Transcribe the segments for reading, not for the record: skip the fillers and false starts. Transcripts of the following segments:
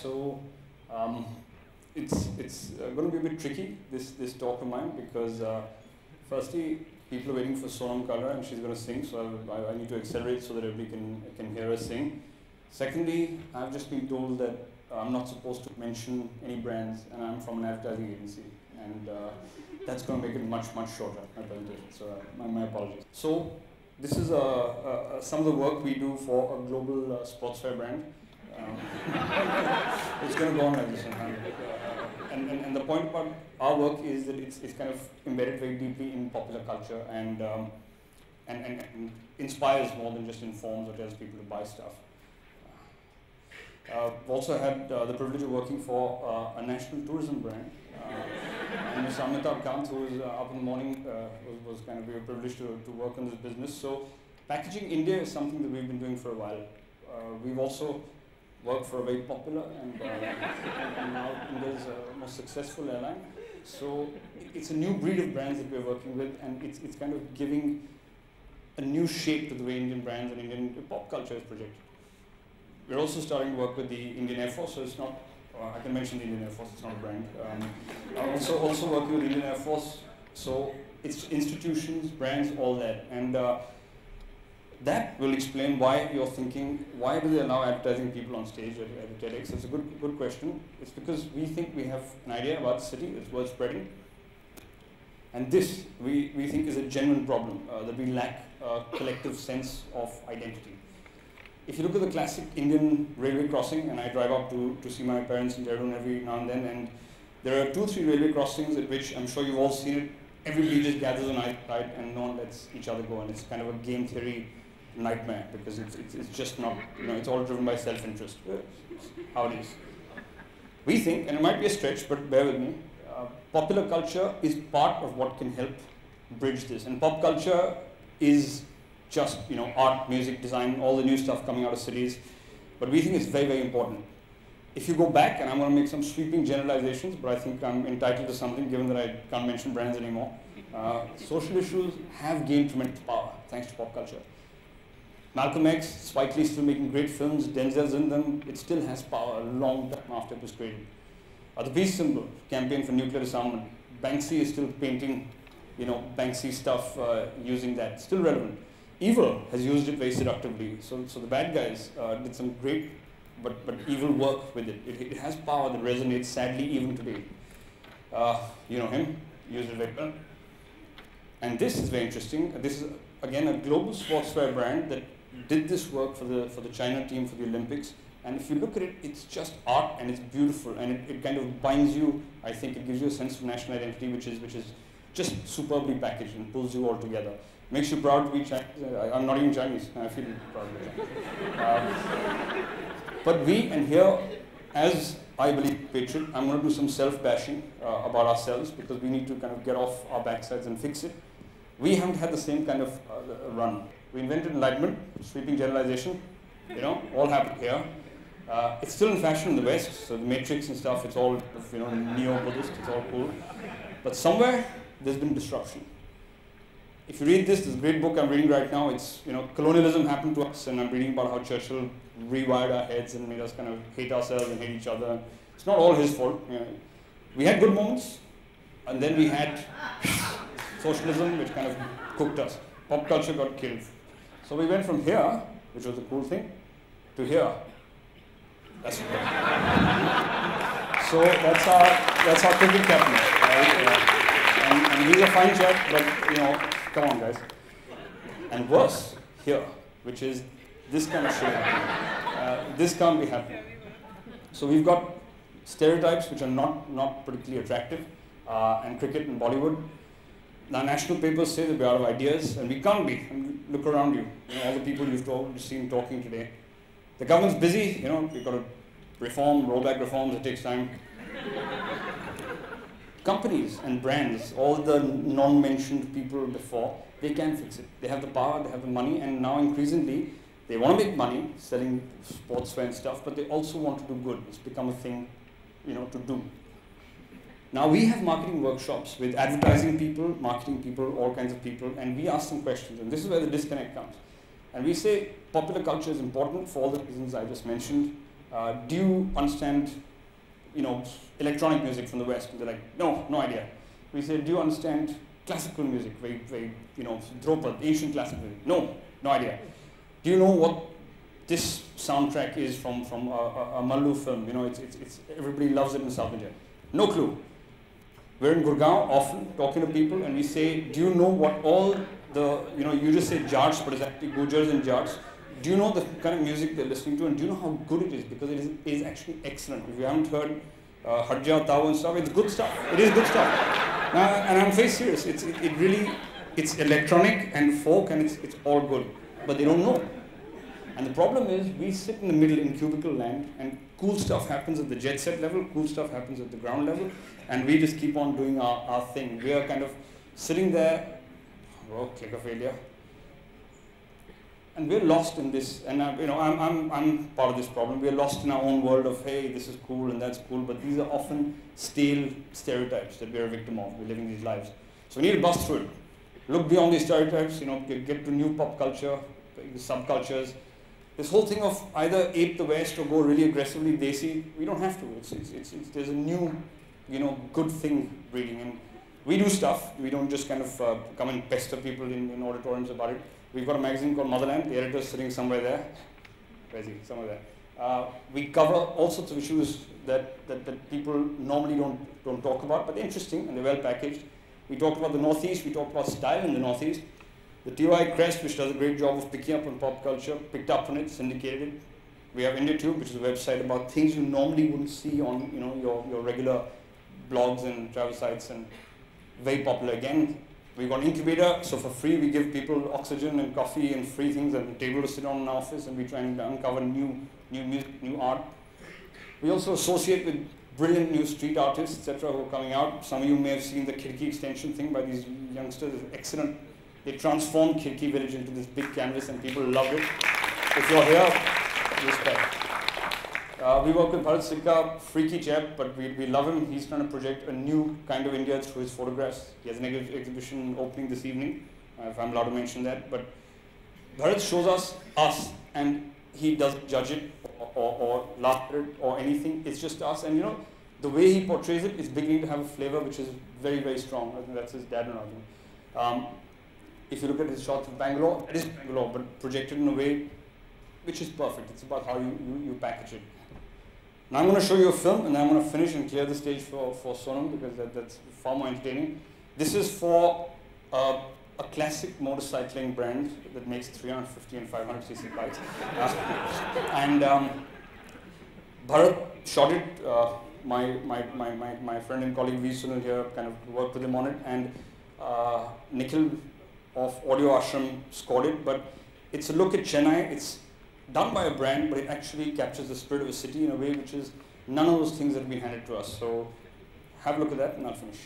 So it's going to be a bit tricky, this talk of mine, because firstly, people are waiting for Sonam Kalra and she's going to sing, so I need to accelerate so that everybody can hear her sing. Secondly, I've just been told that I'm not supposed to mention any brands, and I'm from an advertising agency, and that's going to make it much shorter, my presentation, so my apologies. So this is some of the work we do for a global sportswear brand. It's going to go on like this. And the point about our work is that it's kind of embedded very deeply in popular culture and inspires more than just informs or tells people to buy stuff. I've also had the privilege of working for a national tourism brand. And Mr. Amitabh Kant, who was up in the morning, was kind of a privilege to work on this business. So Packaging India is something that we've been doing for a while. We've also worked for a very popular and now India's most successful airline. So it's a new breed of brands that we're working with, and it's kind of giving a new shape to the way Indian brands and Indian pop culture is projected. We're also starting to work with the Indian Air Force, so it's not, I can mention the Indian Air Force, it's not a brand. I'm also working with the Indian Air Force, so it's institutions, brands, all that. And that will explain why you're thinking, why do they allow advertising people on stage at TEDx? It's a good question. It's because we think we have an idea about the city that's worth spreading. And this, we think, is a genuine problem, that we lack a collective sense of identity. If you look at the classic Indian railway crossing, and I drive up to see my parents in Dehradun every now and then, and there are 2 or 3 railway crossings at which I'm sure you've all seen it. Everybody just gathers on either side and no one lets each other go, and it's kind of a game theory nightmare because it's just not, it's all driven by self-interest. How it is. We think, and it might be a stretch, but bear with me, popular culture is part of what can help bridge this. And pop culture is just, art, music, design, all the new stuff coming out of cities. But we think it's very important. If you go back, and I'm going to make some sweeping generalizations, but I think I'm entitled to something given that I can't mention brands anymore. Social issues have gained tremendous power thanks to pop culture. Malcolm X, Spike Lee still making great films, Denzel's in them, it still has power a long time after it was created. The peace symbol, campaign for nuclear disarmament, Banksy is still painting, Banksy stuff using that, still relevant. Evil has used it very seductively, so the bad guys did some great but evil work with it. It has power that resonates sadly even today. You know him, used it very well. And this is very interesting. This is again a global sportswear brand that did this work for the China team for the Olympics. And if you look at it, it's just art and it's beautiful, and it kind of binds you. I think it gives you a sense of national identity, which is just superbly packaged and pulls you all together. Makes you proud to be Chinese. I'm not even Chinese. I feel proud to be Chinese. But we, and here, as I believe patriot, I'm going to do some self-bashing about ourselves because we need to kind of get off our backsides and fix it. We haven't had the same kind of run. We invented enlightenment, sweeping generalization, all happened here. It's still in fashion in the West, so the Matrix and stuff, it's all, neo-Buddhist, it's all cool. But somewhere, there's been disruption. If you read this a great book I'm reading right now, it's, colonialism happened to us, and I'm reading about how Churchill rewired our heads and made us kind of hate ourselves and hate each other. It's not all his fault. We had good moments, and then we had socialism, which kind of cooked us. Pop culture got killed. So we went from here, which was the cool thing, to here. That's it. So that's our cricket captain. Right? And he's a fine chap, but come on, guys. And worse, here, which is this kind of shit. This can't be happening. So we've got stereotypes which are not particularly attractive, and cricket and Bollywood. Now, national papers say that we're out of ideas, and we can't be. Look around you. All the people you've seen talking today. The government's busy. We've got to reform, roll back reforms. It takes time. Companies and brands, all the non-mentioned people before, they can fix it. They have the power, they have the money, and now increasingly, they want to make money selling sportswear and stuff, but they also want to do good. It's become a thing, to do. Now we have marketing workshops with advertising people, marketing people, all kinds of people, and we ask them questions, and this is where the disconnect comes. And we say popular culture is important for all the reasons I just mentioned, Do you understand, electronic music from the West? And they're like, no, no idea. We say, do you understand classical music? Very, Dhrupad, ancient classical music? No, no idea. Do you know what this soundtrack is from a Mallu film? It's everybody loves it in South India. No clue. We're in Gurgaon often talking to people, and we say, do you know what all the, you just say Jats, but it's actually Gujars and Jats. Do you know the kind of music they're listening to, and do you know how good it is? Because it is actually excellent. If you haven't heard Harja Tao and stuff, it's good stuff. It is good stuff. And I'm very serious. It's electronic and folk, and it's all good. But they don't know. And the problem is, we sit in the middle in cubicle land, and cool stuff happens at the jet set level, cool stuff happens at the ground level, and we just keep on doing our thing. We are kind of sitting there, click of failure, and we're lost in this. And I'm part of this problem. We're lost in our own world of, hey, this is cool and that's cool, but these are often stale stereotypes that we're a victim of. We're living these lives. So we need to bust through it. Look beyond these stereotypes, get to new pop culture, the subcultures. This whole thing of either ape the West or go really aggressively desi, we don't have to. There's a new, good thing breeding. And we do stuff. We don't just kind of come and pester people in auditoriums about it. We've got a magazine called Motherland. The editor's sitting somewhere there. Where is he? Somewhere there. We cover all sorts of issues that people normally don't talk about, but they're interesting and they're well packaged. We talk about the Northeast. We talk about style in the Northeast. The TY Crest, which does a great job of picking up on pop culture, picked up on it, syndicated it. We have IndiaTube, which is a website about things you normally wouldn't see on your regular blogs and travel sites, and very popular again. We've got Incubator, so for free we give people oxygen and coffee and free things and a table to sit on in our office, and we try and uncover new music, new art. We also associate with brilliant new street artists, etc., who are coming out. Some of you may have seen the Khirki extension thing by these youngsters. It's excellent. They transformed Khirki village into this big canvas, and people loved it. If you're here, respect. We work with Bharat Sikka, freaky chap, but we love him. He's trying to project a new kind of India through his photographs. He has an exhibition opening this evening, if I'm allowed to mention that. But Bharat shows us, and he doesn't judge it or laugh at it or anything. It's just us, and the way he portrays it is beginning to have a flavor which is very, very strong. I think that's his dad and argument. If you look at his shots of Bangalore, it is Bangalore, but projected in a way which is perfect. It's about how you package it. Now I'm going to show you a film, and then I'm going to finish and clear the stage for Sonam, because that's far more entertaining. This is for a classic motorcycling brand that makes 350 and 500cc bikes. And Bharat shot it. My friend and colleague V. Sunil here kind of worked with him on it, and Nikhil of Audio Ashram scored it. But it's a look at Chennai. It's done by a brand, but it actually captures the spirit of a city in a way which is none of those things that have been handed to us. So have a look at that, and I'll finish.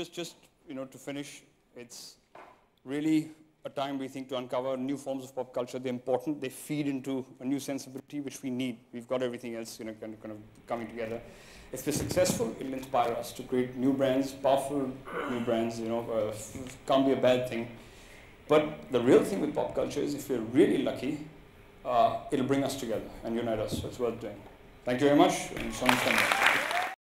just to finish, it's really a time, we think, to uncover new forms of pop culture. They're important. They feed into a new sensibility which we need. We've got everything else, kind of coming together. If we're successful, it'll inspire us to create new brands, powerful new brands. Can't be a bad thing. But the real thing with pop culture is, if we're really lucky, it'll bring us together and unite us. So it's worth doing. Thank you very much. And